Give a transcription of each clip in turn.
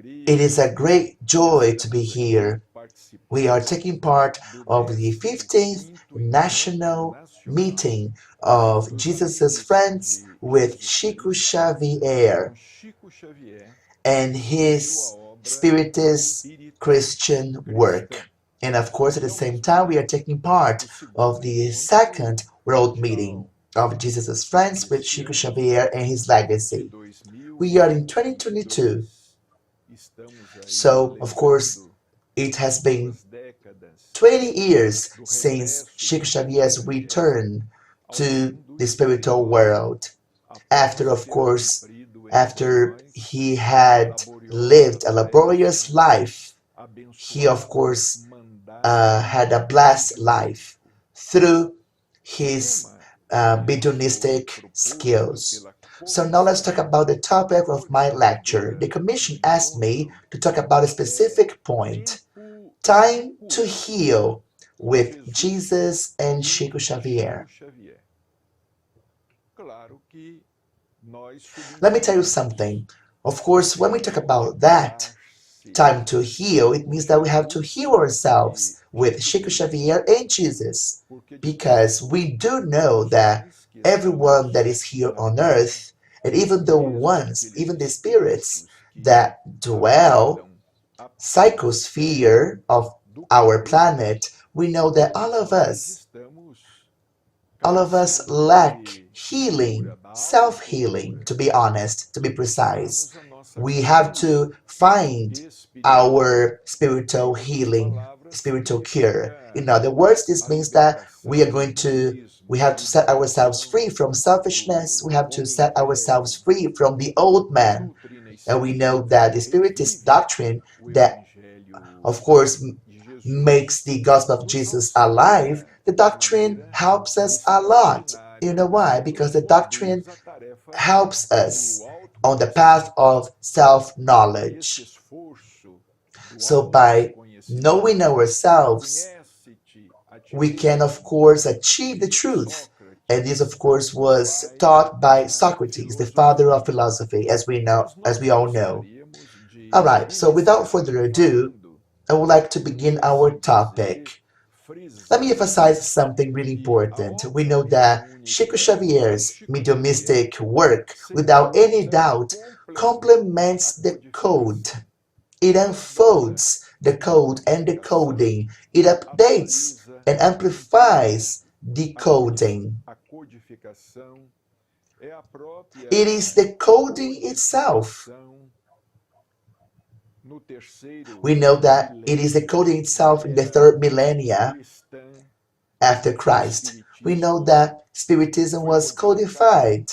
It is a great joy to be here. We are taking part of the 15th National Meeting of Jesus' Friends with Chico Xavier and his Spiritist Christian work. And of course, at the same time, we are taking part of the second World Meeting of Jesus' Friends with Chico Xavier and his legacy. We are in 2022, so of course, it has been 20 years since Chico Xavier's return to the spiritual world. After, of course, after he had lived a laborious life, he, of course, had a blessed life through his mediumistic skills. So now let's talk about the topic of my lecture. The commission asked me to talk about a specific point: time to heal with Jesus and Chico Xavier. Let me tell you something. Of course, when we talk about that, time to heal, it means that we have to heal ourselves with Chico Xavier and Jesus. Because we do know that everyone that is here on earth, and even the ones, even the spirits that dwell psychosphere of our planet, we know that all of us lack healing, self-healing, to be honest, to be precise. We have to find our spiritual healing, spiritual cure. In other words, this means that we have to set ourselves free from selfishness. We have to set ourselves free from the old man. And we know that the Spiritist doctrine that, of course, makes the gospel of Jesus alive, the doctrine helps us a lot. You know why? Because the doctrine helps us on the path of self-knowledge. So by knowing ourselves, we can, of course, achieve the truth. And this, of course, was taught by Socrates, the father of philosophy, as we all know. All right, so without further ado, I would like to begin our topic. Let me emphasize something really important. We know that Chico Xavier's mediumistic work, without any doubt, complements the code. It unfolds the code and decoding. It updates and amplifies decoding. It is the coding itself. We know that it is the coding itself in the third millennia after Christ. We know that Spiritism was codified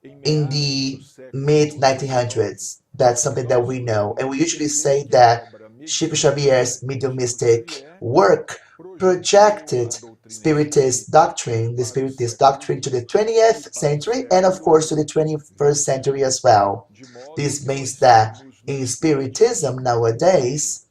in the mid 1900s. That's something that we know. And we usually say that Chico Xavier's mediumistic work projected Spiritist doctrine, the Spiritist doctrine, to the 20th century and, of course, to the 21st century as well. This means that in Spiritism nowadays,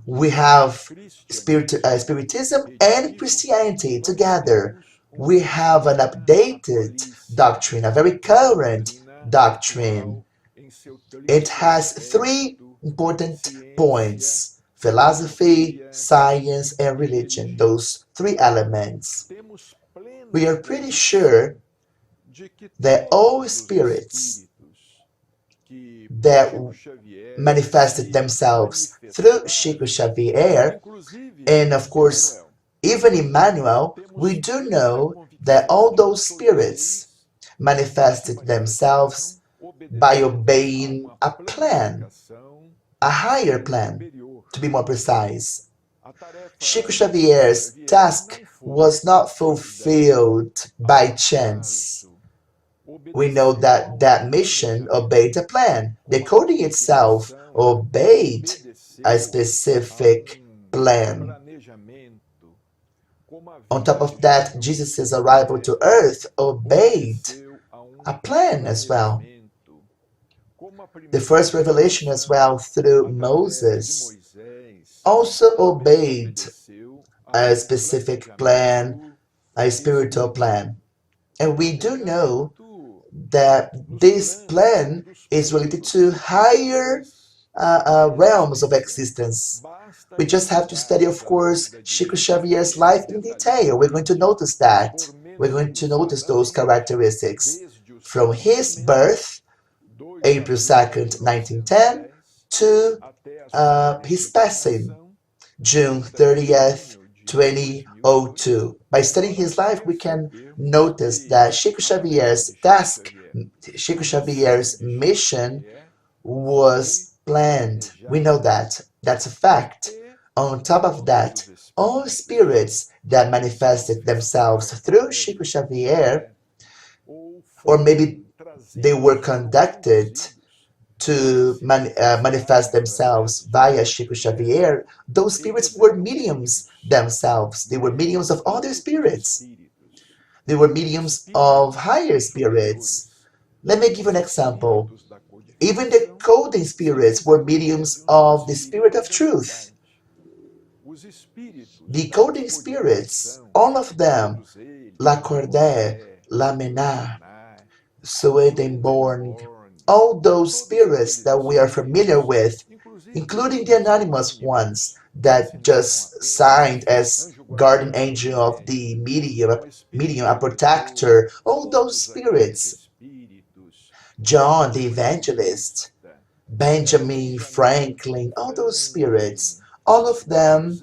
we have Spiritism and Christianity together. We have an updated doctrine, a very current doctrine. It has three important points: philosophy, science, and religion. Those three elements. We are pretty sure that all spirits that manifested themselves through Chico Xavier, and of course, even Emmanuel, we do know that all those spirits manifested themselves by obeying a plan, a higher plan, to be more precise. Chico Xavier's task was not fulfilled by chance. We know that that mission obeyed a plan. The coding itself obeyed a specific plan. On top of that, Jesus' arrival to earth obeyed a plan as well. The first revelation as well through Moses also obeyed a specific plan, a spiritual plan. And we do know that this plan is related to higher realms of existence. We just have to study, of course, Chico Xavier's life in detail. We're going to notice that. We're going to notice those characteristics. From his birth, April 2nd, 1910, to his passing, June 30th, 2002. By studying his life, we can notice that Chico Xavier's task, Chico Xavier's mission was planned. We know that. That's a fact. On top of that, all spirits that manifested themselves through Chico Xavier, or maybe they were conducted to manifest themselves via Chico Xavier, those spirits were mediums themselves. They were mediums of other spirits. They were mediums of higher spirits. Let me give an example. Even the coding spirits were mediums of the spirit of truth. The coding spirits, all of them, Lacordaire, Lamena, Swedenborg, all those spirits that we are familiar with, including the anonymous ones that just signed as guardian angel of the medium, a protector, all those spirits, John the evangelist, Benjamin Franklin, all those spirits, all of them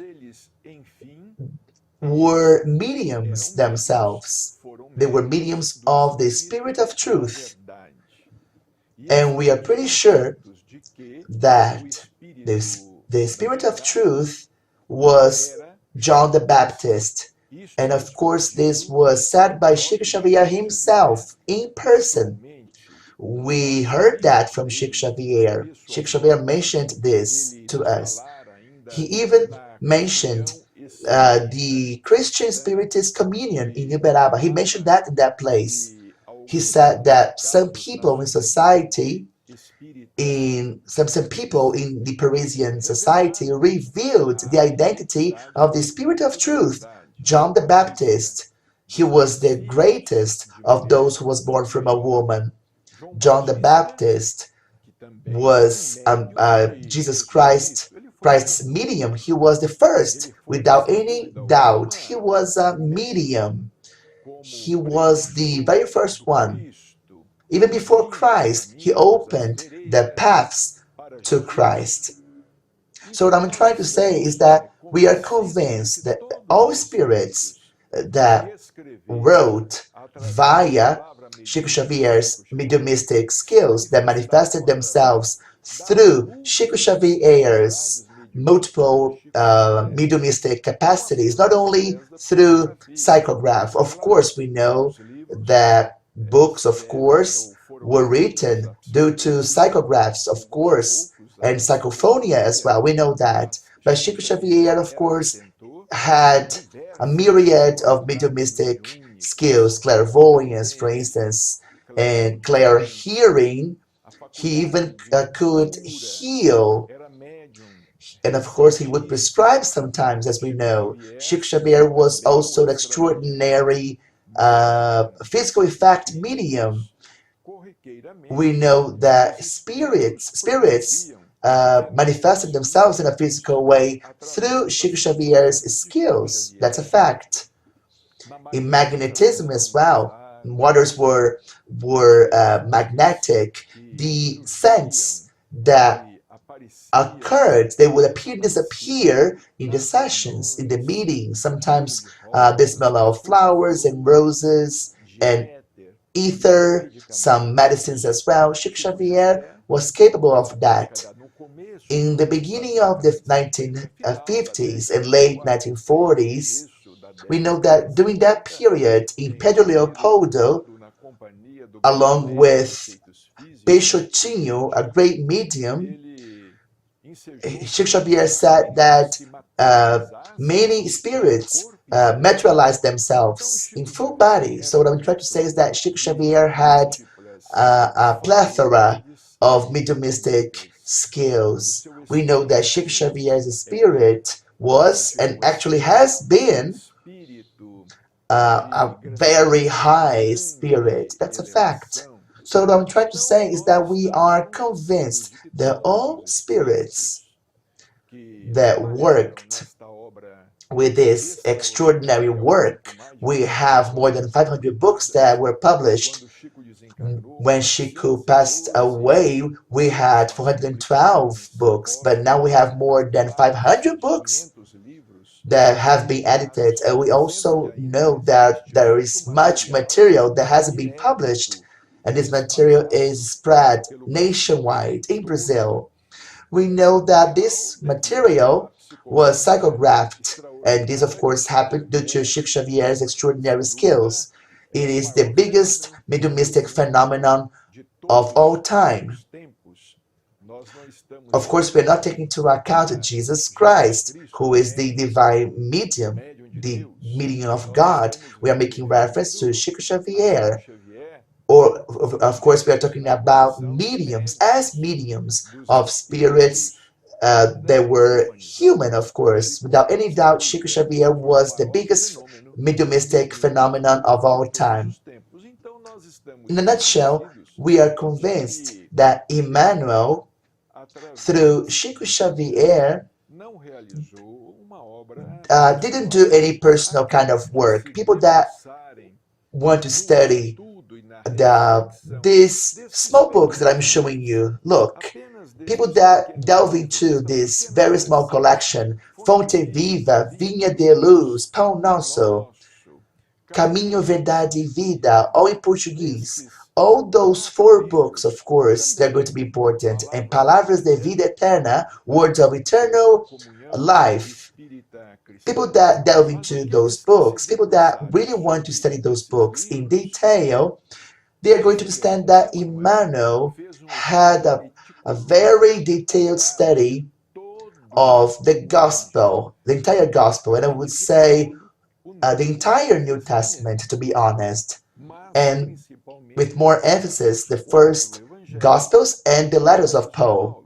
were mediums themselves. They were mediums of the spirit of truth. And we are pretty sure that the spirit of truth was John the Baptist. And of course, this was said by Chico Xavier himself in person. We heard that from Chico Xavier. Chico Xavier mentioned this to us. He even mentioned the Christian Spiritist communion in Uberaba. He mentioned that in that place. He said that some people in society, in some people in the Parisian society, revealed the identity of the Spirit of Truth, John the Baptist. He was the greatest of those who was born from a woman. John the Baptist was Jesus Christ's medium. He was the first, without any doubt. He was a medium. He was the very first one. Even before Christ, he opened the paths to Christ. So what I'm trying to say is that we are convinced that all spirits that wrote via Chico Xavier's mediumistic skills that manifested themselves through Chico Xavier's multiple mediumistic capacities, not only through psychograph. Of course, we know that books, of course, were written due to psychographs, of course, and psychophonia as well. We know that. But Chico Xavier, of course, had a myriad of mediumistic skills, clairvoyance, for instance, and clair hearing. He even could heal. And of course, he would prescribe sometimes, as we know. Chico Xavier was also an extraordinary physical effect medium. We know that spirits manifested themselves in a physical way through Chico Xavier's skills. That's a fact. In magnetism as well, waters were magnetic. The sense that occurred, they would appear and disappear in the sessions, in the meetings. Sometimes the smell of flowers and roses and ether, some medicines as well. Chico Xavier was capable of that. In the beginning of the 1950s and late 1940s, we know that during that period in Pedro Leopoldo, along with Peixotinho, a great medium, Chico Xavier said that many spirits materialize themselves in full body. So what I'm trying to say is that Chico Xavier had a plethora of mediumistic skills. We know that Chico Xavier's spirit was and actually has been a very high spirit. That's a fact. So what I'm trying to say is that we are convinced that all spirits that worked with this extraordinary work, we have more than 500 books that were published. When Chico passed away, we had 412 books, but now we have more than 500 books that have been edited. And we also know that there is much material that hasn't been published, and this material is spread nationwide in Brazil. We know that this material was psychographed, and this, of course, happened due to Chico Xavier's extraordinary skills. It is the biggest mediumistic phenomenon of all time. Of course, we're not taking into account Jesus Christ, who is the divine medium, the medium of God. We are making reference to Chico Xavier. Or, of course, we are talking about mediums, as mediums of spirits that were human, of course. Without any doubt, Chico Xavier was the biggest mediumistic phenomenon of all time. In a nutshell, we are convinced that Emmanuel, through Chico Xavier, didn't do any personal kind of work. People that want to study these small books that I'm showing you, look, people that delve into this very small collection, Fonte Viva, Vinha de Luz, Pão Nosso, Caminho, Verdade e Vida, all in Portuguese. All those four books, of course, they're going to be important. And Palavras de Vida Eterna, Words of Eternal Life. People that delve into those books, people that really want to study those books in detail, they are going to understand that Emmanuel had a very detailed study of the gospel, the entire gospel, and I would say the entire New Testament, to be honest, and with more emphasis, the first gospels and the letters of Paul.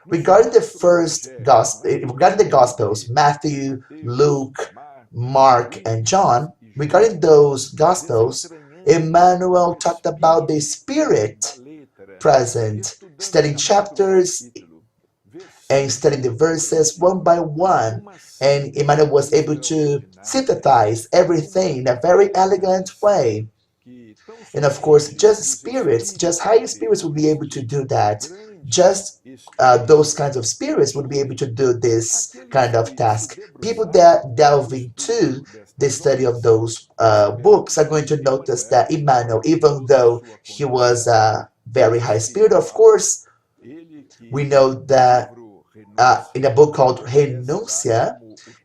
Regarding regarding the gospels, Matthew, Luke, Mark, and John, regarding those gospels, Emmanuel talked about the Spirit present, studying chapters and studying the verses one by one. And Emmanuel was able to synthesize everything in a very elegant way. And of course, just spirits, just higher spirits would be able to do that. Just those kinds of spirits would be able to do this kind of task. People that delve into the study of those books are going to notice that Emmanuel, even though he was a very high spirit, of course, we know that in a book called Renúncia,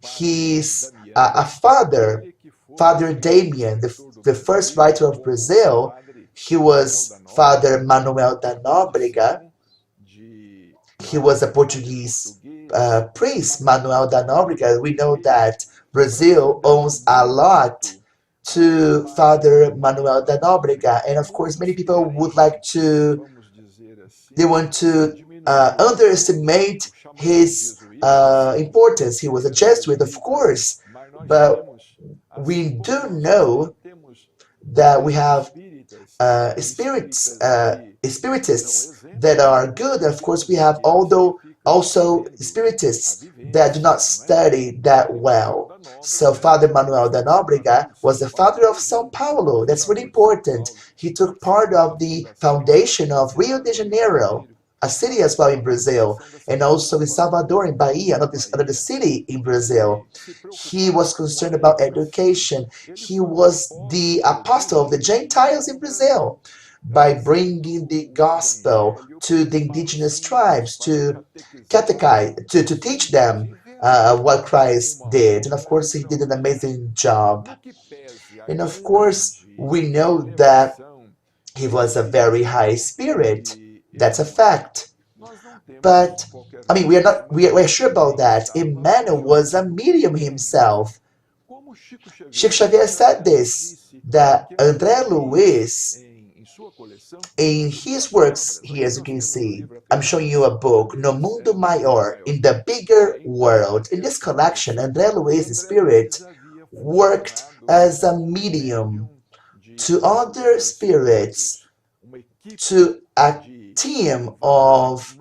he's a father, Father Damien, the first writer of Brazil. He was Father Manuel da Nóbrega. He was a Portuguese priest, Manuel da Nóbrega. We know that Brazil owes a lot to Father Manuel da Nóbrega, and of course, many people would like to, they want to underestimate his importance. He was a Jesuit, of course, but we do know that we have spiritists that are good. Of course, we have also spiritists that do not study that well. So Father Manuel da Nóbrega was the father of São Paulo. That's really important. He took part of the foundation of Rio de Janeiro, a city as well in Brazil, and also in Salvador, in Bahia, another city in Brazil. He was concerned about education. He was the apostle of the Gentiles in Brazil by bringing the gospel to the indigenous tribes, to catechize, to teach them what Christ did. And of course, he did an amazing job. And of course, we know that he was a very high spirit. That's a fact. But I mean, we're sure about that. Emmanuel was a medium himself. Chico Xavier said this, that André Luiz, in his works here, as you can see, I'm showing you a book, No Mundo Maior, in the Bigger World. In this collection, André Luiz's spirit worked as a medium to other spirits to a team of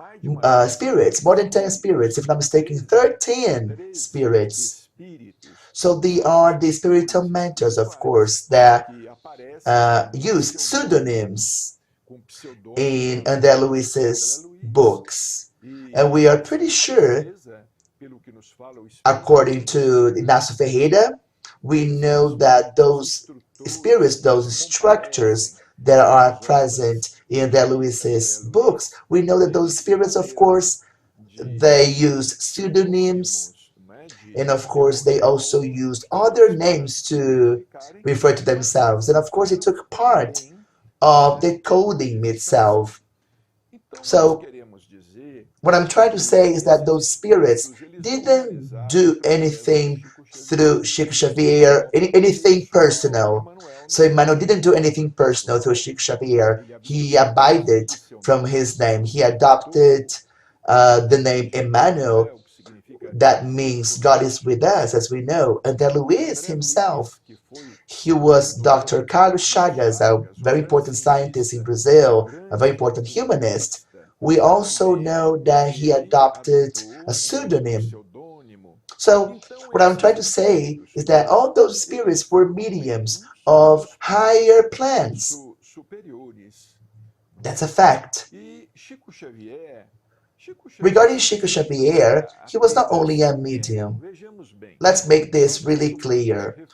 spirits, more than 10 spirits, if I'm not mistaken, 13 spirits. So they are the spiritual mentors, of course, that use pseudonyms in André Luiz's books. And we are pretty sure, according to Ignacio Ferreira, we know that those spirits, those structures that are present in André Luiz's books, we know that those spirits, of course, they used pseudonyms, and of course they also used other names to refer to themselves. And of course it took part of the coding itself. So what I'm trying to say is that those spirits didn't do anything through Chico Xavier, anything personal. So Emmanuel didn't do anything personal through Chico Xavier. He abided from his name. He adopted the name Emmanuel. That means God is with us, as we know. And then Luis himself, he was Dr. Carlos Chagas, a very important scientist in Brazil, a very important humanist. We also know that he adopted a pseudonym. So, what I'm trying to say is that all those spirits were mediums of higher plans. That's a fact. Regarding Chico Xavier, he was not only a medium. Let's make this really clear.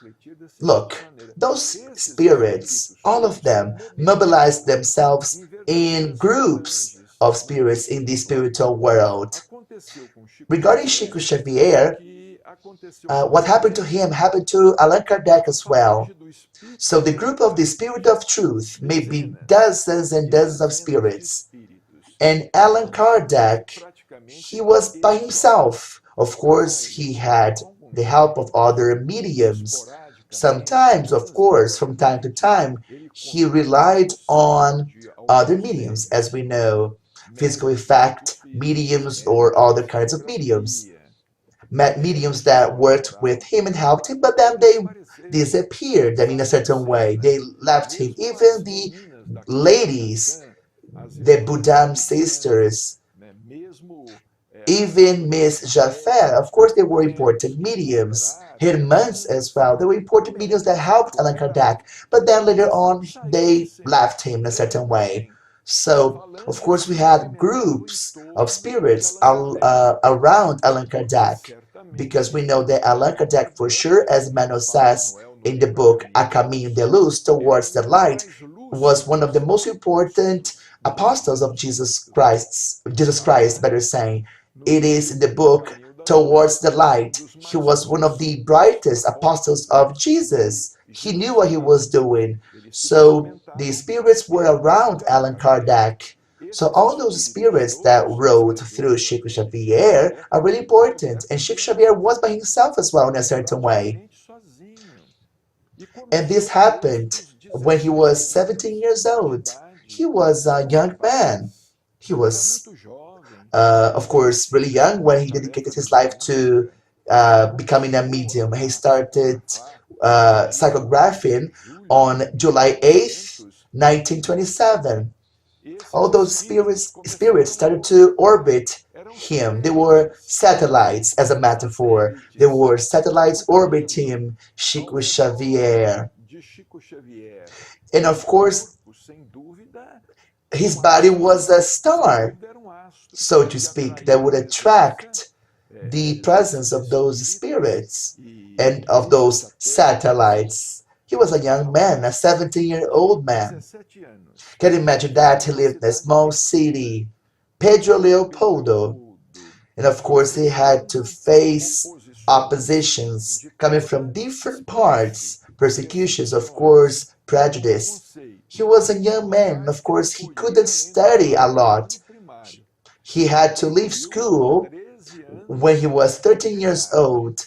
Look, those spirits, all of them, mobilized themselves in groups of spirits in the spiritual world. Regarding Chico Xavier, what happened to him happened to Allan Kardec as well. So the group of the Spirit of Truth may be dozens and dozens of spirits. And Allan Kardec, he was by himself. Of course, he had the help of other mediums. Sometimes, of course, from time to time, he relied on other mediums, as we know, physical effect mediums or other kinds of mediums. Mediums that worked with him and helped him, but then they disappeared. Then, in a certain way, they left him. Even the ladies, the Buddham sisters, even Miss Jaffer, of course, they were important mediums. Hermans as well, they were important mediums that helped Allan Kardec, but then later on they left him in a certain way. So, of course, we had groups of spirits around Allan Kardec, because we know that Allan Kardec, for sure, as Manuel says in the book A Caminho de Luz, Towards the Light, was one of the most important apostles of Jesus Christ, better saying. It is in the book Towards the Light. He was one of the brightest apostles of Jesus. He knew what he was doing. So the spirits were around Allan Kardec. So all those spirits that rode through Chico Xavier are really important. And Chico Xavier was by himself as well in a certain way. And this happened when he was 17 years old. He was a young man. He was, of course, really young when he dedicated his life to becoming a medium. He started psychographing on July 8th, 1927. All those spirits started to orbit him. They were satellites, as a metaphor. They were satellites orbiting Chico Xavier. And of course, his body was a star, so to speak, that would attract the presence of those spirits and of those satellites. He was a young man, a 17-year-old man. Can you imagine that? He lived in a small city, Pedro Leopoldo. And of course, he had to face oppositions coming from different parts, persecutions, of course, prejudice. He was a young man. Of course, he couldn't study a lot. He had to leave school when he was 13 years old.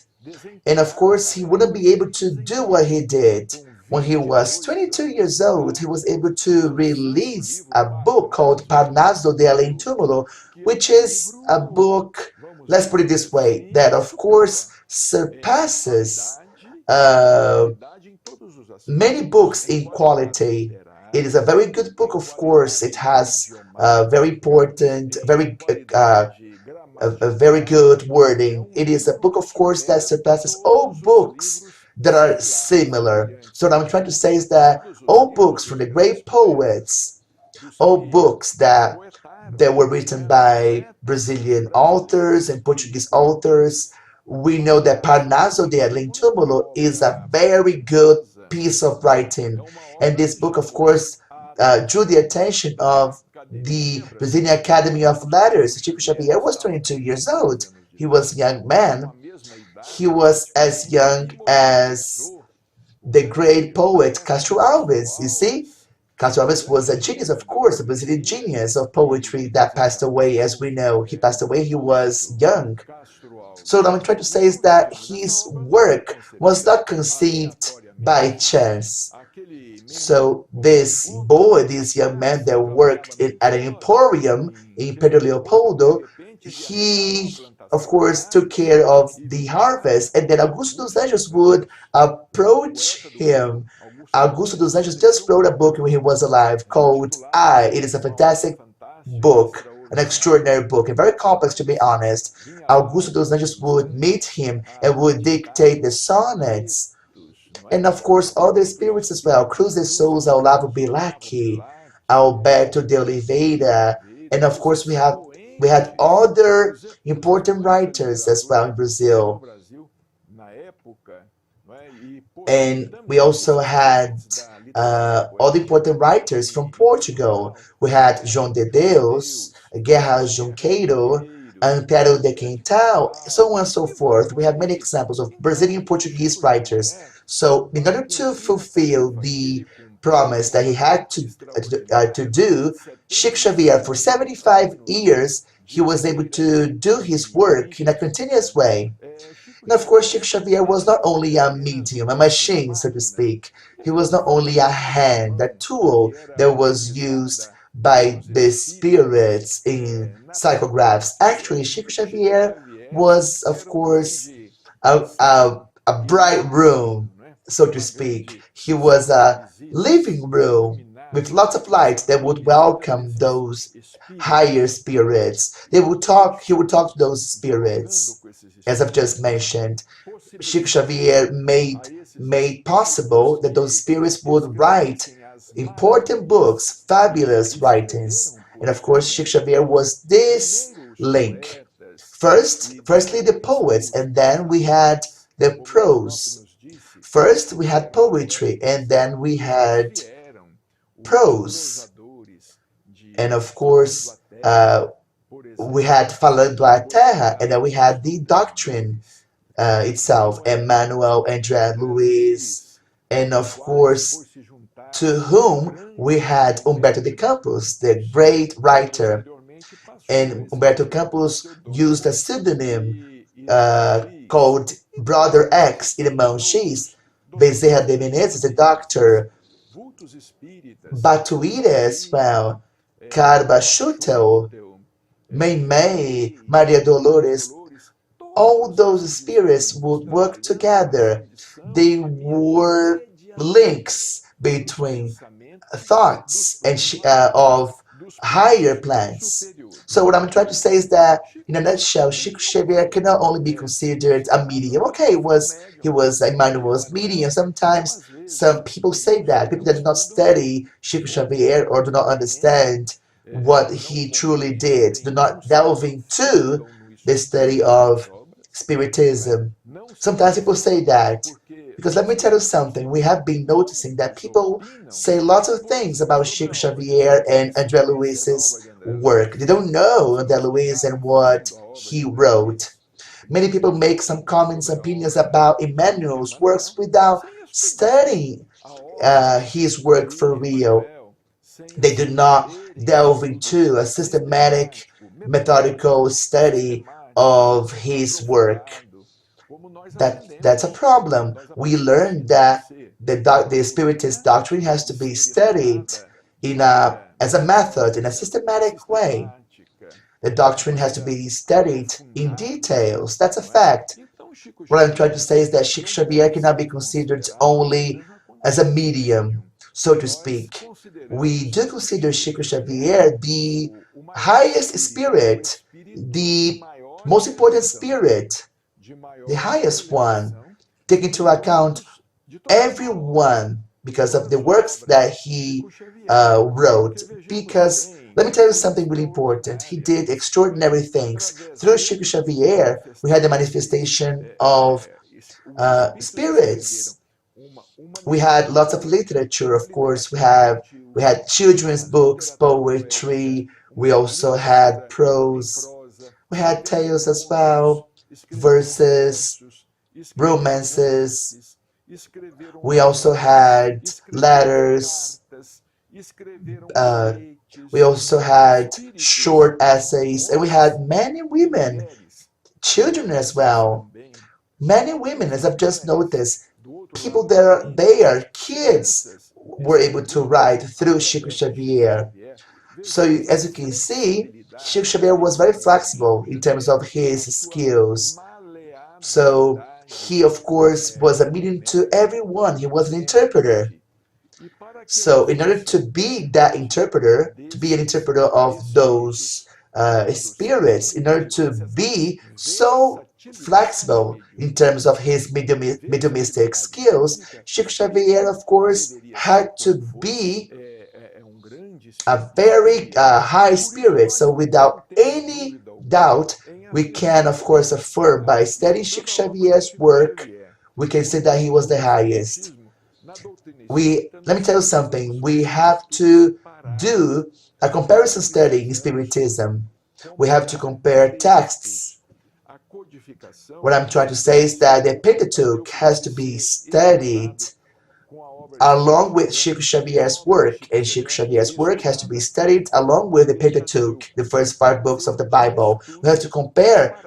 And of course, he wouldn't be able to do what he did. When he was 22 years old, he was able to release a book called Parnaso de Além Túmulo, which is a book, let's put it this way, that of course surpasses many books in quality. It is a very good book, of course. It has very important, a very good wording. It is a book, of course, that surpasses all books that are similar. So what I'm trying to say is that all books from the great poets, all books that were written by Brazilian authors and Portuguese authors, we know that Parnaso de Além Túmulo is a very good piece of writing. And this book, of course, drew the attention of the Brazilian Academy of Letters. Chico Xavier was 22 years old. He was a young man. He was as young as the great poet Castro Alves. You see, Castro Alves was a genius, of course, a Brazilian genius of poetry that passed away, as we know. He passed away, he was young. So what I'm trying to say is that his work was not conceived by chance. So this boy, this young man that worked at an emporium in Pedro Leopoldo, he of course took care of the harvest, and then Augusto dos Anjos would approach him. Augusto dos Anjos just wrote a book when he was alive called I. It is a fantastic book, an extraordinary book, and very complex to be honest. Augusto dos Anjos would meet him and would dictate the sonnets, and of course other spirits as well. Cruz de Souza, Olavo Bilac, Alberto de Oliveira, and of course we had other important writers as well in Brazil. And we also had all the important writers from Portugal. We had João de Deus, Guerra Junqueiro, Antero de Quintal, so on and so forth. We have many examples of Brazilian Portuguese writers. So, in order to fulfill the promise that he had to do, Chico Xavier, for 75 years, he was able to do his work in a continuous way. And of course, Chico Xavier was not only a medium, a machine, so to speak. He was not only a hand, a tool that was used by the spirits in psychographs. Actually, Chico Xavier was, of course, a bright room, so to speak. He was a living room with lots of light that would welcome those higher spirits. He would talk to those spirits, as I've just mentioned. Chico Xavier made possible that those spirits would write important books, fabulous writings. And of course, Chico Xavier was this link. Firstly the poets, and then we had the prose. First we had poetry, and then we had prose. And of course, we had Falando a Terra, and then we had the doctrine itself, Emmanuel, André Luiz, and of course, to whom we had Humberto de Campos, the great writer. And Humberto Campos used a pseudonym called Brother X, Irmão X. Bezerra de Menezes, the doctor. Batuíra as well. Carbachutel, Meimei, Maria Dolores, all those spirits would work together. They were links between thoughts and of higher plans. So what I'm trying to say is that, in a nutshell, Chico Xavier cannot only be considered a medium. Okay, he was Emmanuel's medium. Sometimes some people say that people that do not study Chico Xavier or do not understand what he truly did, do not delve into the study of Spiritism. Sometimes people say that. Because let me tell you something, we have been noticing that people say lots of things about Chico Xavier and André Luiz's work. They don't know André Luiz and what he wrote. Many people make some comments and opinions about Emmanuel's works without studying his work for real. They do not delve into a systematic, methodical study of his work. That's a problem. We learned that the Spiritist doctrine has to be studied as a method, in a systematic way. The doctrine has to be studied in details. That's a fact. What I'm trying to say is that Chico Xavier cannot be considered only as a medium. so to speak. We do consider Chico Xavier the highest spirit, the most important spirit, the highest one, taking into account everyone because of the works that he wrote. Because let me tell you something really important. He did extraordinary things. Through Chico Xavier, we had the manifestation of spirits. We had lots of literature, of course. We had children's books, poetry. We also had prose. We had tales as well, verses, romances. We also had letters. Uh, we also had short essays, and we had many women, children as well. Many women, as I've just noticed, people that are there, kids, were able to write through Chico Xavier. So, as you can see, Chico Xavier was very flexible in terms of his skills. So, he, of course, was a medium to everyone. He was an interpreter. So, in order to be that interpreter, to be an interpreter of those spirits, in order to be so flexible in terms of his mediumistic skills, Chico Xavier, of course, had to be a very high spirit. So, without any doubt, we can, of course, affirm by studying Chico Xavier's work, we can say that he was the highest. Let me tell you something. We have to do a comparison study in Spiritism. We have to compare texts. What I'm trying to say is that the Pentateuch has to be studied along with Chico Xavier's work, and Chico Xavier's work has to be studied along with the Pentateuch, the first five books of the Bible. We have to compare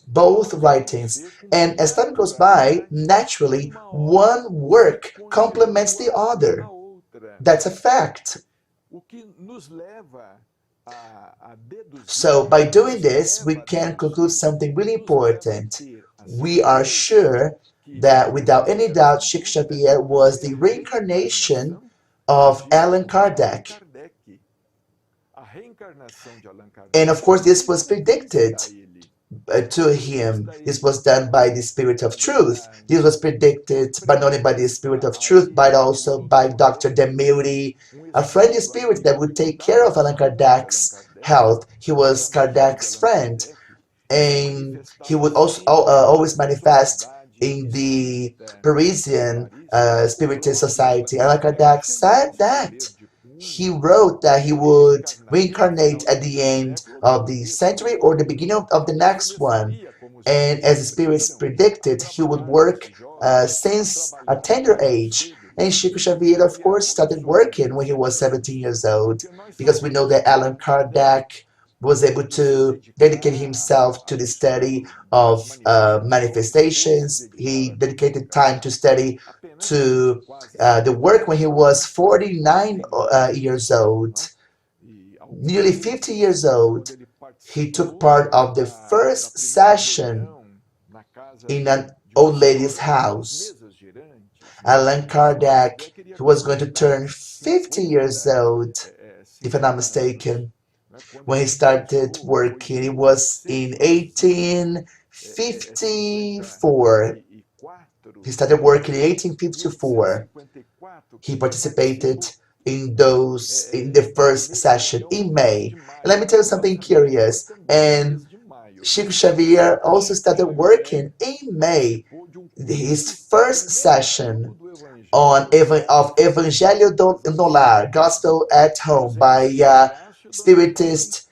both writings. And as time goes by, naturally, one work complements the other. That's a fact. So, by doing this, we can conclude something really important. We are sure that without any doubt, Chico Xavier was the reincarnation of Allan Kardec. And of course, this was predicted to him. This was done by the Spirit of Truth. This was predicted but not only by the Spirit of Truth, but also by Dr. Demiri, a friendly spirit that would take care of Allan Kardec's health. He was Kardec's friend, and he would also always manifest in the Parisian Spiritist Society. Allan Kardec said that he wrote that he would reincarnate at the end of the century or the beginning of the next one. And as the spirits predicted, he would work since a tender age. And Chico Xavier, of course, started working when he was 17 years old, because we know that Allan Kardec was able to dedicate himself to the study of manifestations. He dedicated time to study to the work when he was 49 years old, nearly 50 years old. He took part of the first session in an old lady's house. Allan Kardec, who was going to turn 50 years old, if I'm not mistaken, when he started working. It was in 1854. He started working in 1854. He participated in the first session in May. And let me tell you something curious. And Chico Xavier also started working in May, his first session of Evangelho no Lar, Gospel at Home, by Spiritist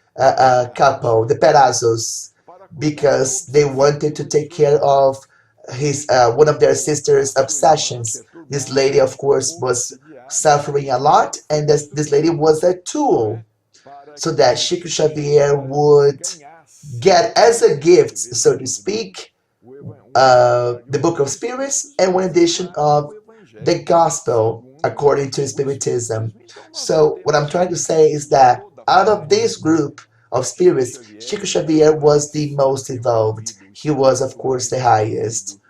couple, the Perazos, because they wanted to take care of his one of their sister's obsessions. This lady, of course, was suffering a lot, and this lady was a tool so that Chico Xavier would get as a gift, so to speak, the Book of Spirits and one edition of the Gospel according to Spiritism. So what I'm trying to say is that out of this group of spirits, Chico Xavier was the most evolved. He was, of course, the highest.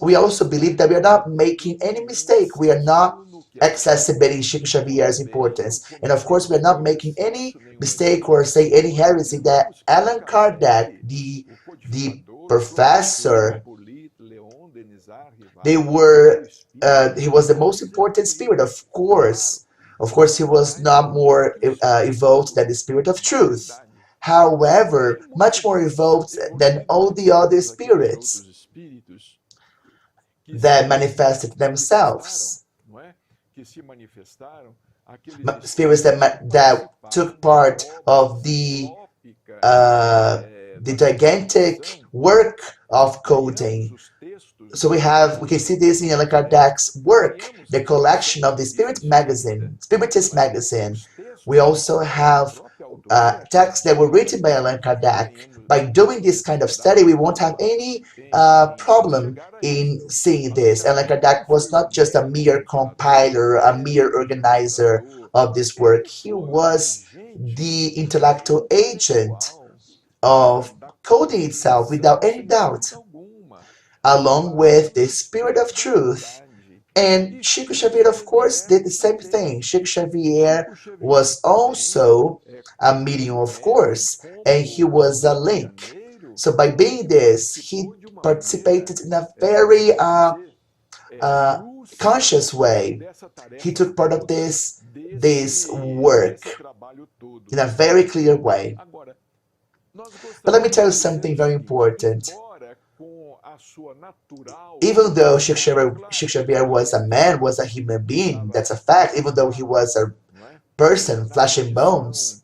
We also believe that we are not making any mistake. We are not exacerbating Chico Xavier's importance. And of course, we're not making any mistake or say any heresy that Allan Kardec, the professor, they were he was the most important spirit, of course. Of course, he was not more evolved than the spirit of truth. However, much more evolved than all the other spirits that manifested themselves. Spirits that took part of the gigantic work of coding. So we can see this in Allan Kardec's work, the collection of the Spiritist magazine. We also have texts that were written by Allan Kardec. By doing this kind of study, we won't have any problem in seeing this. Allan Kardec was not just a mere compiler, a mere organizer of this work. He was the intellectual agent of coding itself without any doubt, along with the spirit of truth. And Chico Xavier, of course, did the same thing. Chico Xavier was also a medium, of course, and he was a link. So by being this, he participated in a very conscious way. He took part of this work in a very clear way. But let me tell you something very important. Even though Chico Xavier was a man, was a human being, that's a fact, even though he was a person, flesh and bones,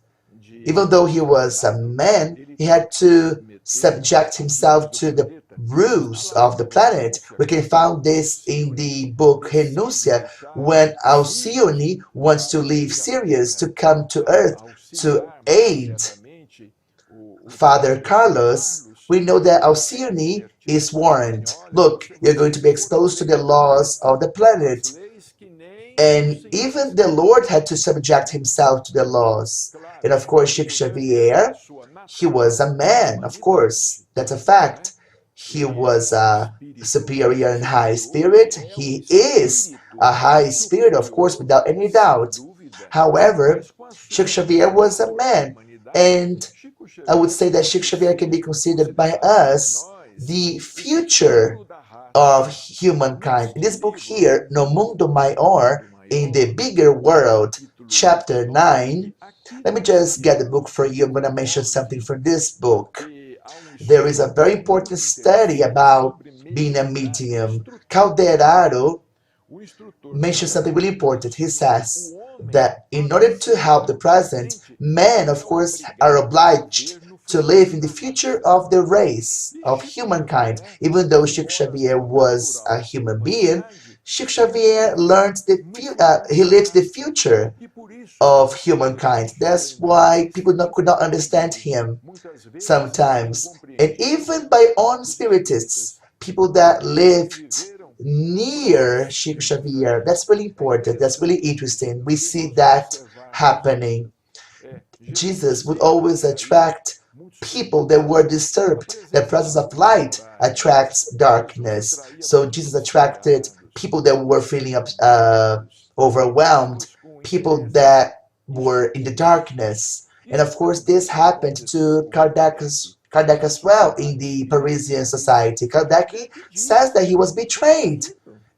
even though he was a man, he had to subject himself to the rules of the planet. We can find this in the book Renuncia, when Alcyone wants to leave Sirius to come to Earth to aid Father Carlos. We know that Alcyone is warned. Look, you're going to be exposed to the laws of the planet. And even the Lord had to subject himself to the laws. And of course, Chico Xavier, he was a man, of course. That's a fact. He was a superior and high spirit. He is a high spirit, of course, without any doubt. However, Chico Xavier was a man. And I would say that Chico Xavier can be considered by us the future of humankind. In this book here, No Mundo Maior, in the Bigger World, chapter 9, let me just get the book for you. I'm going to mention something from this book. There is a very important study about being a medium. Calderaro mentions something really important. He says that in order to help the present, men, of course, are obliged to live in the future of the race, of humankind. Even though Chico Xavier was a human being, Chico Xavier he lived the future of humankind. That's why people could not understand him sometimes. And even by own spiritists, people that lived near Chico Xavier, that's really important. That's really interesting. We see that happening. Jesus would always attract people that were disturbed. The presence of light attracts darkness. So Jesus attracted people that were feeling overwhelmed, people that were in the darkness. And of course, this happened to Kardec as well in the Parisian society. Kardec says that he was betrayed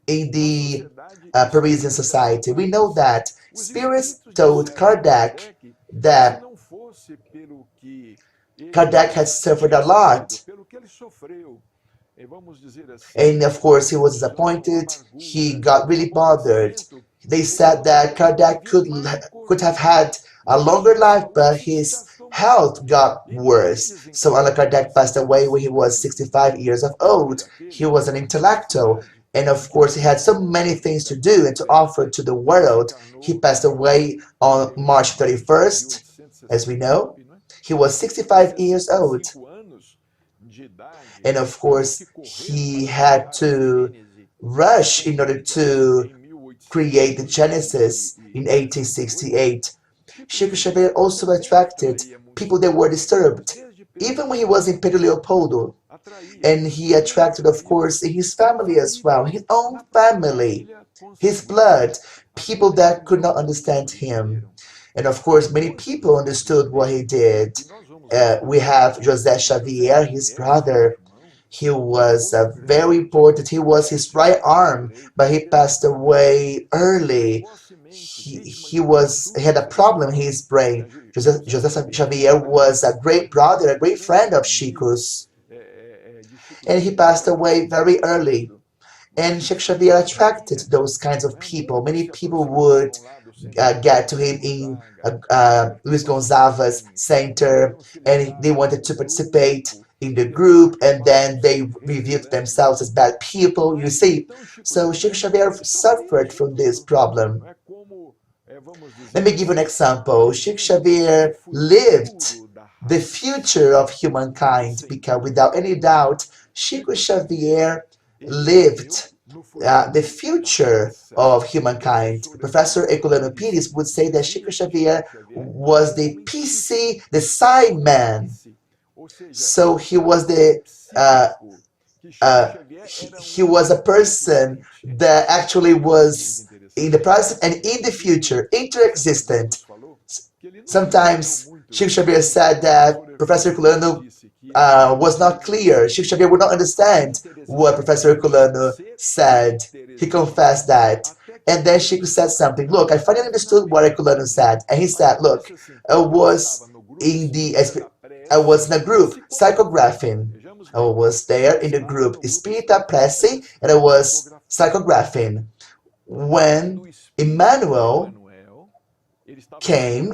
in the Parisian society. We know that spirits told Kardec that Kardec had suffered a lot. And of course, he was disappointed. He got really bothered. They said that Kardec could have had a longer life, but his health got worse. So Allan Kardec passed away when he was 65 years of old. He was an intellectual. And of course, he had so many things to do and to offer to the world. He passed away on March 31st, as we know. He was 65 years old. And of course, he had to rush in order to create the Genesis in 1868. Chico Xavier also attracted people that were disturbed, even when he was in Pedro Leopoldo. And he attracted, of course, in his family as well, his own family, his blood. people that could not understand him. And of course, many people understood what he did. We have José Xavier, his brother. He was very important. He was his right arm, but he passed away early. He had a problem in his brain. José Xavier was a great brother, a great friend of Chico's, and he passed away very early. And Chico Xavier attracted those kinds of people. Many people would get to him in Luis Gonzaga's center, and they wanted to participate in the group, and then they revealed themselves as bad people, you see. So Chico Xavier suffered from this problem. Let me give you an example. Chico Xavier lived the future of humankind because, without any doubt, Chico Xavier lived the future of humankind. Professor Herculano Pires would say that Chico Xavier was the PC, the Psi man. So he was uh, he was a person that actually was in the present and in the future, interexistent. Sometimes Chico Xavier said that Professor Herculano was not clear. Chico Xavier would not understand what Professor Herculano said. He confessed that. And then Chico said something. Look, I finally understood what Herculano said. And he said, look, I was in the I was in a group, psychographing. I was there in the group Espírita Prece, and I was psychographing. When Emmanuel came,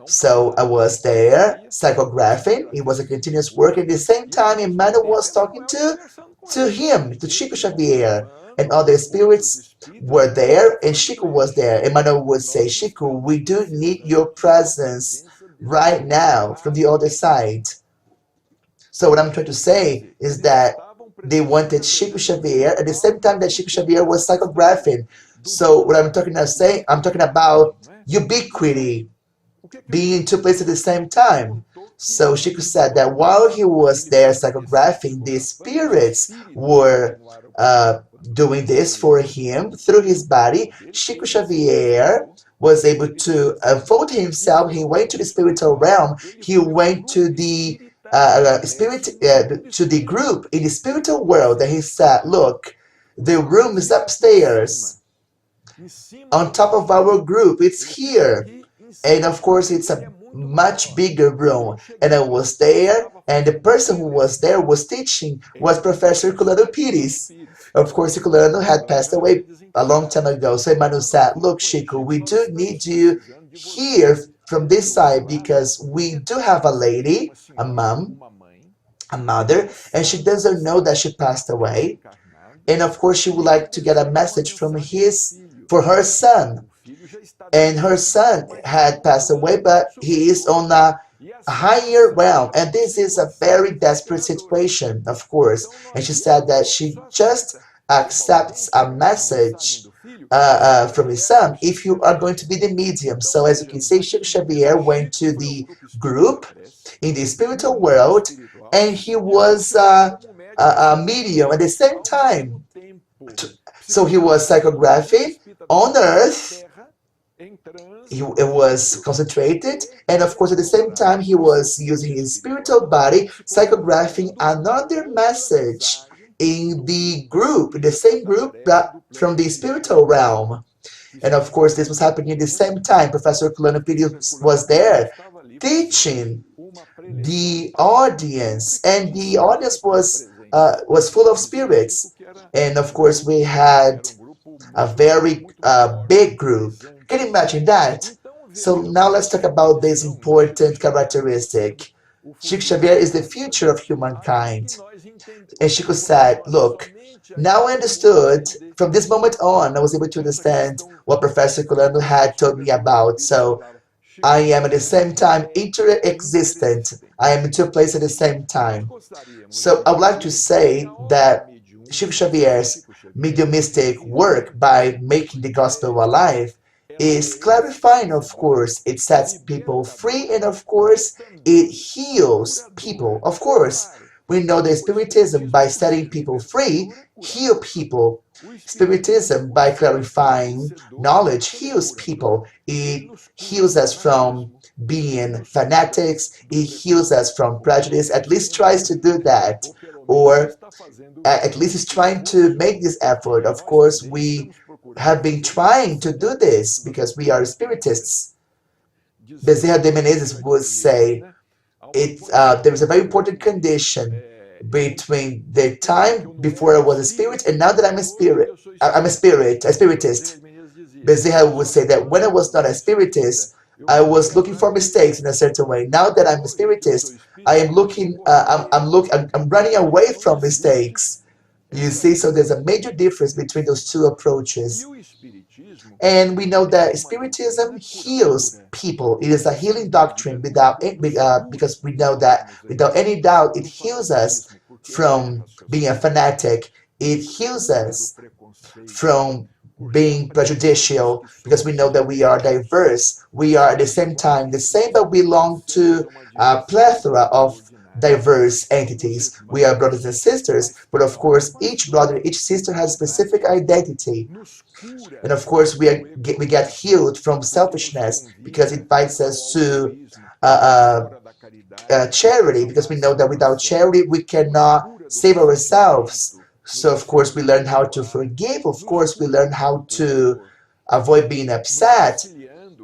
so I was there psychographing. It was a continuous work. At the same time, Emmanuel was talking to him, to Chico Xavier, and other spirits were there, and Chico was there. Emmanuel would say, Chico, we do need your presence right now from the other side. So what I'm trying to say is that they wanted Chico Xavier at the same time that Chico Xavier was psychographing. So what I'm talking about ubiquity, being in two places at the same time. So Chico said that while he was there psychographing, the spirits were doing this for him through his body. Chico Xavier was able to unfold himself. He went to the spiritual realm. He went to the spirit to the group in the spiritual world, and he said, "Look, the room is upstairs, on top of our group. It's here." And of course, it's a much bigger room. And I was there, and the person who was there was teaching was Professor Herculano Pires. Of course, Herculano had passed away a long time ago. So Emmanuel said, look, Chico, we do need you here from this side because we do have a lady, a mom, a mother, and she doesn't know that she passed away. And of course, she would like to get a message from for her son, and her son had passed away, but he is on a higher realm, and this is a very desperate situation, of course. And she said that she just accepts a message from his son if you are going to be the medium. So as you can see, Chico Xavier went to the group in the spiritual world, and he was a medium at the same time. So he was psychographic on earth. It was concentrated, and of course at the same time he was using his spiritual body psychographing another message in the same group, but from the spiritual realm. And of course this was happening at the same time. Professor Herculano was there teaching the audience, and the audience was full of spirits. And of course we had a very big group. Can you imagine that? So now let's talk about this important characteristic. Chico Xavier is the future of humankind. And Chico said, look, now I understood, from this moment on, I was able to understand what Professor Colano had told me about. So I am at the same time inter-existent. I am in two places at the same time. So I would like to say that Chico Xavier's mediumistic work by making the gospel alive is clarifying, of course. It sets people free, and of course, it heals people. Of course, We know that Spiritism, by setting people free, heal people. Spiritism, by clarifying knowledge, heals people. It heals us from being fanatics. It heals us from prejudice. At least tries to do that, or at least is trying to make this effort. Of course, we have been trying to do this because we are spiritists. Bezerra de Menezes would say there is a very important condition between the time before I was a spirit and now that I'm a spirit. I'm a spiritist. Bezerra would say that when I was not a spiritist, I was looking for mistakes in a certain way. Now that I'm a spiritist, I am looking. I'm running away from mistakes. You see, so there's a major difference between those two approaches. And we know that Spiritism heals people. It is a healing doctrine because we know that without any doubt, it heals us from being a fanatic. It heals us from being prejudicial because we know that we are diverse. We are at the same time the same, but we belong to a plethora of diverse entities. We are brothers and sisters, but of course, each brother, each sister has a specific identity. And of course, we get healed from selfishness because it invites us to uh, charity, because we know that without charity, we cannot save ourselves. So, of course, we learn how to forgive. Of course, we learn how to avoid being upset.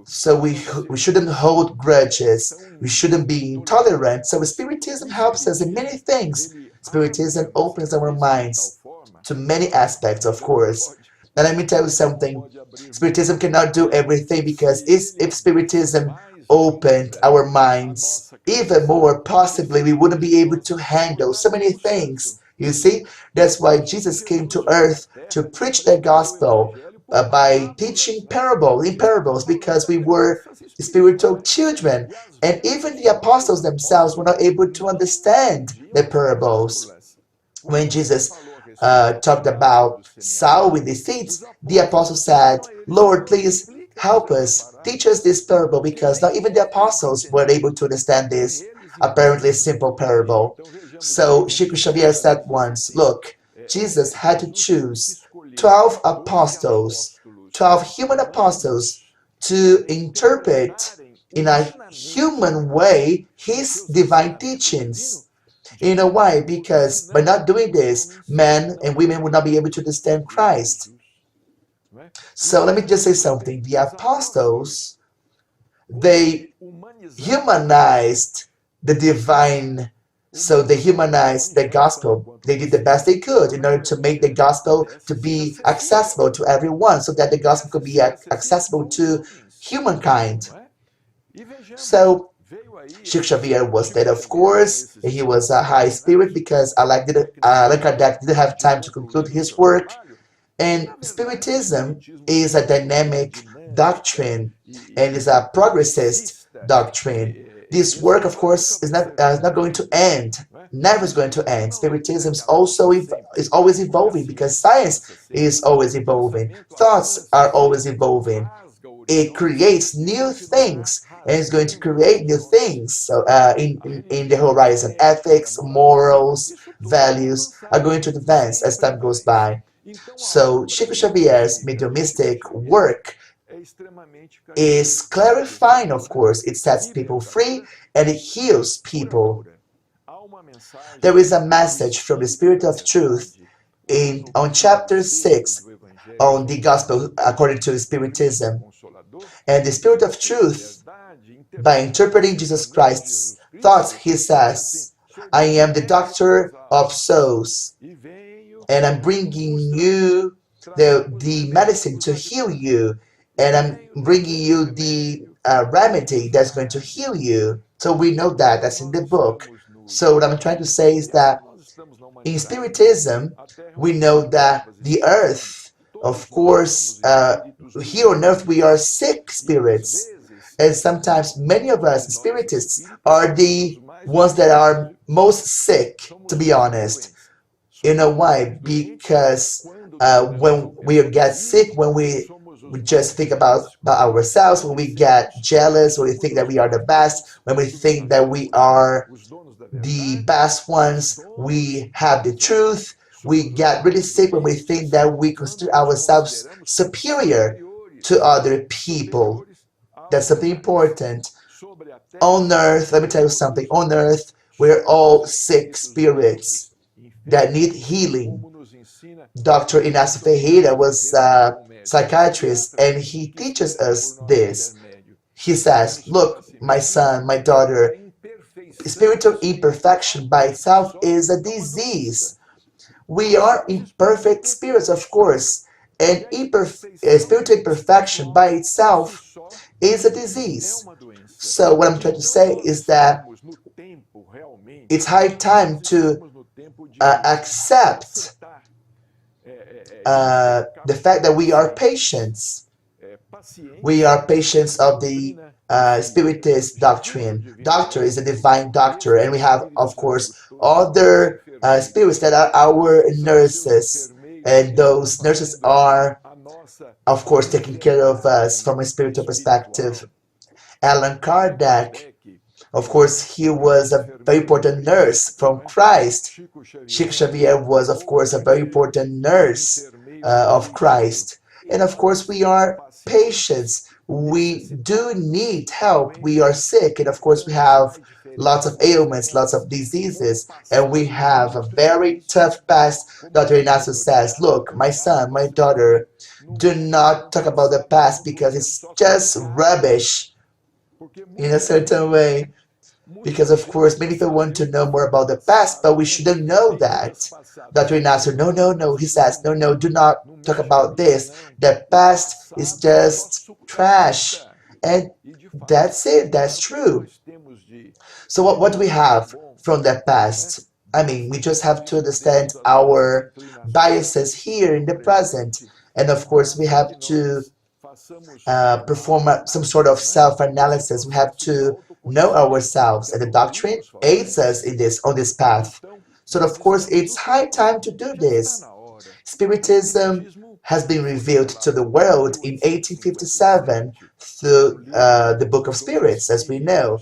So we shouldn't hold grudges. We shouldn't be intolerant. So Spiritism helps us in many things. Spiritism opens our minds to many aspects, of course. And let me tell you something. Spiritism cannot do everything because if Spiritism opened our minds even more, possibly we wouldn't be able to handle so many things. You see, that's why Jesus came to earth to preach the gospel by teaching in parables, because we were spiritual children. And even the apostles themselves were not able to understand the parables. When Jesus talked about sowing the seeds, the apostle said, Lord, please help us, teach us this parable, because not even the apostles were able to understand this apparently simple parable. So Chico Xavier said once, look, Jesus had to choose 12 apostles, 12 human apostles, to interpret in a human way his divine teachings. You know why? Because by not doing this, men and women would not be able to understand Christ. So let me just say something. The apostles, they humanized the divine. So they humanized the gospel. They did the best they could in order to make the gospel to be accessible to everyone, so that the gospel could be accessible to humankind. So Chico Xavier was dead, of course. He was a high spirit because Allan Kardec didn't have time to conclude his work. And Spiritism is a dynamic doctrine and is a progressist doctrine. This work, of course, is not going to end. Never is going to end. Spiritism is always evolving because science is always evolving. Thoughts are always evolving. It creates new things and it's going to create new things. So in the horizon, ethics, morals, values are going to advance as time goes by. So Chico Xavier's mediumistic work is clarifying, of course. It sets people free and it heals people. There is a message from the Spirit of Truth on chapter 6 on the Gospel according to Spiritism. And the Spirit of Truth, by interpreting Jesus Christ's thoughts, he says, I am the doctor of souls, and I'm bringing you the medicine to heal you, and I'm bringing you the remedy that's going to heal you. So we know that that's in the book. So what I'm trying to say is that in Spiritism, we know that the earth, of course, here on earth we are sick spirits, and sometimes many of us spiritists are the ones that are most sick, to be honest. You know why? Because when we get sick, when we just think about ourselves, when we get jealous, when we think that we are the best, when we think that we are the best ones, we have the truth. We get really sick when we think that we consider ourselves superior to other people. That's something important. On earth, let me tell you something, on earth, we're all sick spirits that need healing. Dr. Inácio Ferreira was a psychiatrist, and he teaches us this. He says, look, my son, my daughter, spiritual imperfection by itself is a disease. We are imperfect spirits, of course, and spiritual imperfection by itself is a disease. So what I'm trying to say is that it's high time to accept the fact that we are patients. We are patients of the Spiritist doctrine. Doctor is a divine doctor, and we have, of course, other spirits that are our nurses, and those nurses are, of course, taking care of us from a spiritual perspective. Allan Kardec, of course, he was a very important nurse from Christ. Chico Xavier was, of course, a very important nurse of Christ. And of course, we are patients. We do need help. We are sick. And of course, we have lots of ailments, lots of diseases. And we have a very tough past. Dr. Inácio says, look, my son, my daughter, do not talk about the past because it's just rubbish in a certain way. Because of course many people want to know more about the past, but we shouldn't know that. Dr. Inácio, no, no, no. He says, no, no, do not talk about this. The past is just trash. And that's it, that's true. So what do we have from the past? I mean, we just have to understand our biases here in the present. And of course, we have to perform some sort of self-analysis. We have to know ourselves, and the doctrine aids us in this on this path. So of course, it's high time to do this. Spiritism has been revealed to the world in 1857 through the Book of Spirits, as we know.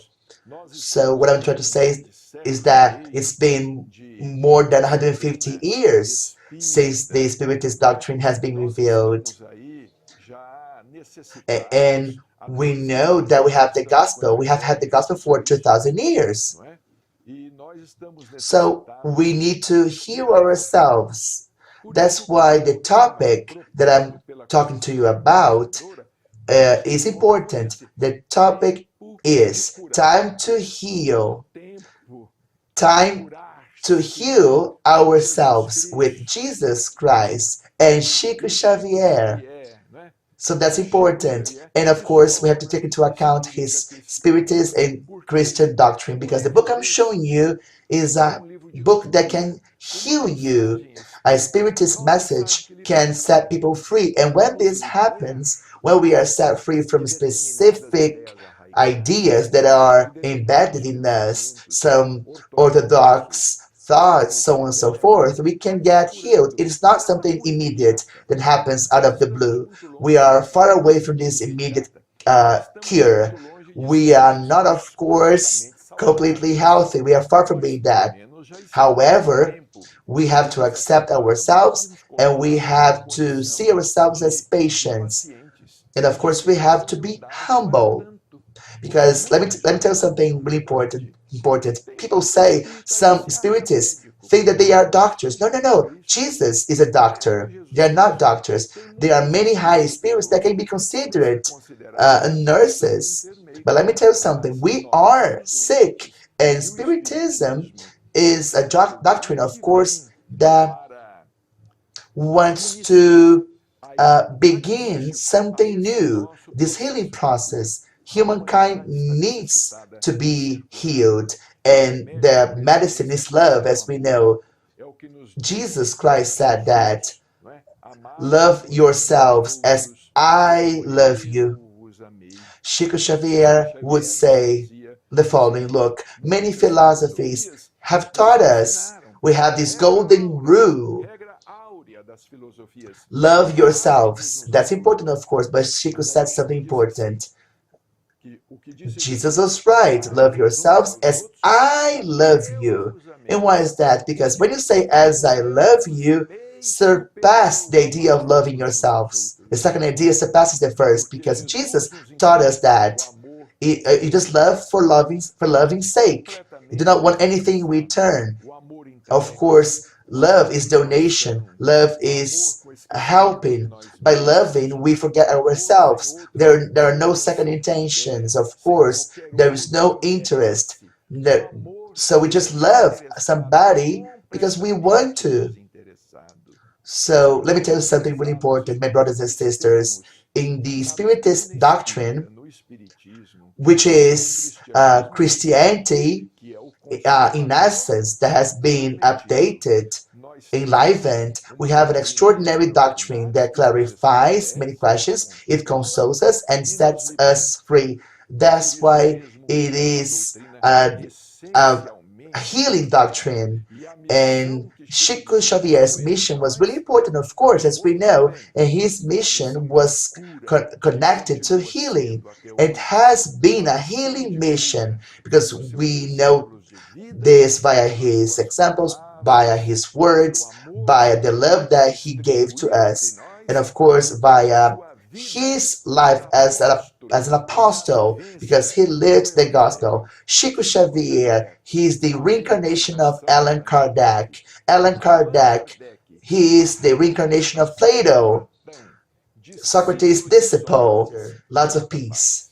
So what I'm trying to say is that it's been more than 150 years since the Spiritist doctrine has been revealed. And we know that we have the gospel. We have had the gospel for 2,000 years. So we need to heal ourselves. That's why the topic that I'm talking to you about is important. The topic is time to heal. Time to heal ourselves with Jesus Christ and Chico Xavier. So that's important. And of course, we have to take into account his Spiritist and Christian doctrine, because the book I'm showing you is a book that can heal you. A Spiritist message can set people free. And when this happens, when we are set free from specific ideas that are embedded in us, some orthodox thoughts, so on and so forth, we can get healed. It is not something immediate that happens out of the blue. We are far away from this immediate cure. We are not, of course, completely healthy. We are far from being that. However, we have to accept ourselves, and we have to see ourselves as patients. And of course, we have to be humble. Because let me tell you something really important. People say some spiritists think that they are doctors. No, no, no. Jesus is a doctor. They are not doctors. There are many high spirits that can be considered nurses. But let me tell you something. We are sick, and Spiritism is a doctrine, of course, that wants to begin something new. This healing process, humankind needs to be healed, and the medicine is love, as we know. Jesus Christ said that, love yourselves as I love you. Chico Xavier would say the following, look, many philosophies have taught us, we have this golden rule, Love yourselves. That's important, of course, but Chico said something important. Jesus was right. Love yourselves as I love you. And why is that? Because when you say as I love you, surpass the idea of loving yourselves. The second idea surpasses the first because Jesus taught us that you just love for loving's sake. You do not want anything in return. Of course, love is donation. Love is helping. By loving, we forget ourselves. There are no second intentions. Of course, there is no interest. There, so we just love somebody because we want to. So let me tell you something really important, my brothers and sisters. In the Spiritist doctrine, which is Christianity, in essence, that has been updated, enlivened. We have an extraordinary doctrine that clarifies many questions, it consoles us, and sets us free. That's why it is a healing doctrine. And Chico Xavier's mission was really important, of course, as we know, and his mission was connected to healing. It has been a healing mission because we know this via his examples, via his words, via the love that he gave to us, and of course via his life as an apostle because he lived the gospel. Chico Xavier, he is the reincarnation of Allan Kardec. Allan Kardec, he is the reincarnation of Plato. Socrates' disciple. Lots of peace.